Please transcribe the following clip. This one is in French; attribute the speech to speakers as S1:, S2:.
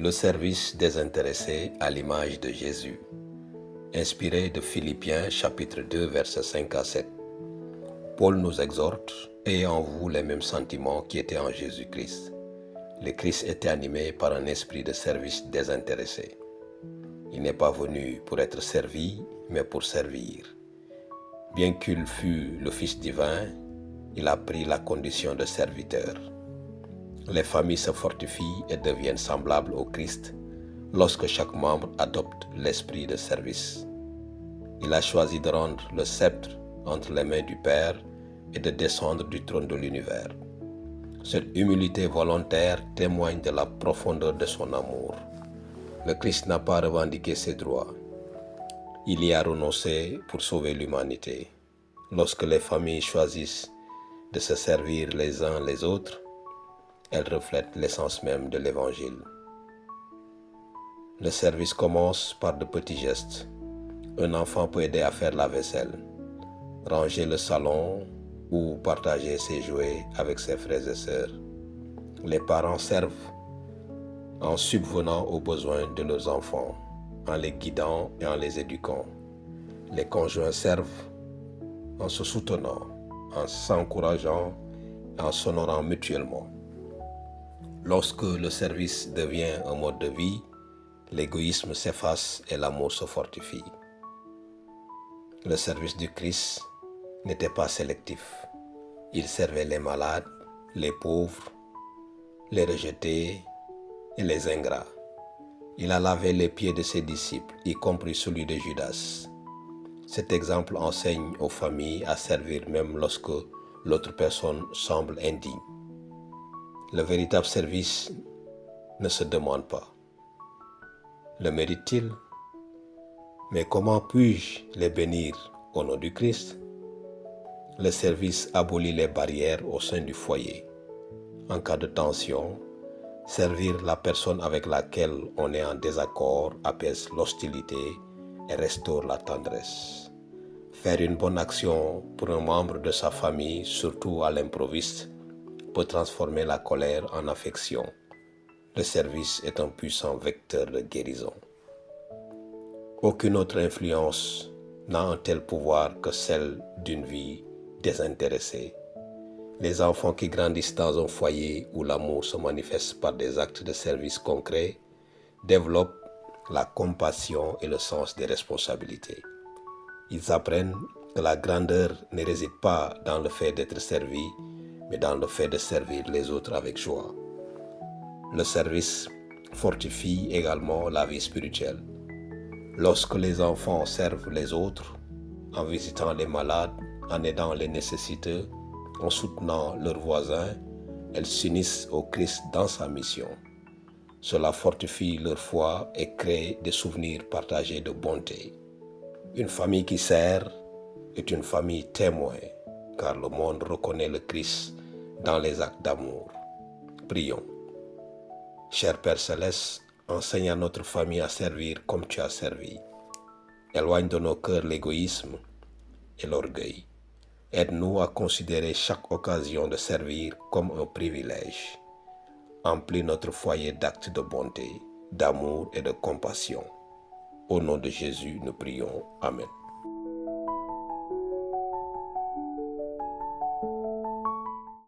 S1: Le service désintéressé à l'image de Jésus. Inspiré de Philippiens chapitre 2 versets 5 à 7. Paul nous exhorte « Ayez en vous les mêmes sentiments qui étaient en Jésus-Christ ». Le Christ était animé par un esprit de service désintéressé. Il n'est pas venu pour être servi, mais pour servir. Bien qu'il fût le Fils divin, il a pris la condition de serviteur. Les familles se fortifient et deviennent semblables au Christ lorsque chaque membre adopte l'esprit de service. Il a choisi de rendre le sceptre entre les mains du Père et de descendre du trône de l'univers. Cette humilité volontaire témoigne de la profondeur de son amour. Le Christ n'a pas revendiqué ses droits. Il y a renoncé pour sauver l'humanité. Lorsque les familles choisissent de se servir les uns les autres, elles reflètent l'essence même de l'Évangile. Le service commence par de petits gestes. Un enfant peut aider à faire la vaisselle, ranger le salon ou partager ses jouets avec ses frères et sœurs. Les parents servent en subvenant aux besoins de leurs enfants, en les guidant et en les éduquant. Les conjoints servent en se soutenant, en s'encourageant et en s'honorant mutuellement. Lorsque le service devient un mode de vie, l'égoïsme s'efface et l'amour se fortifie. Le service du Christ n'était pas sélectif. Il servait les malades, les pauvres, les rejetés et les ingrats. Il a lavé les pieds de ses disciples, y compris celui de Judas. Cet exemple enseigne aux familles à servir même lorsque l'autre personne semble indigne. Le véritable service ne se demande pas. Le mérite-t-il? Mais comment puis-je les bénir au nom du Christ? Le service abolit les barrières au sein du foyer. En cas de tension, servir la personne avec laquelle on est en désaccord apaise l'hostilité et restaure la tendresse. Faire une bonne action pour un membre de sa famille, surtout à l'improviste, peut transformer la colère en affection. Le service est un puissant vecteur de guérison. Aucune autre influence n'a un tel pouvoir que celle d'une vie désintéressée. Les enfants qui grandissent dans un foyer où l'amour se manifeste par des actes de service concrets développent la compassion et le sens des responsabilités. Ils apprennent que la grandeur ne réside pas dans le fait d'être servi, mais dans le fait de servir les autres avec joie. Le service fortifie également la vie spirituelle. Lorsque les enfants servent les autres, en visitant les malades, en aidant les nécessiteux, en soutenant leurs voisins, elles s'unissent au Christ dans sa mission. Cela fortifie leur foi et crée des souvenirs partagés de bonté. Une famille qui sert est une famille témoin, car le monde reconnaît le Christ dans les actes d'amour. Prions. Cher Père Céleste, enseigne à notre famille à servir comme tu as servi. Éloigne de nos cœurs l'égoïsme et l'orgueil. Aide-nous à considérer chaque occasion de servir comme un privilège. Emplis notre foyer d'actes de bonté, d'amour et de compassion. Au nom de Jésus, nous prions. Amen.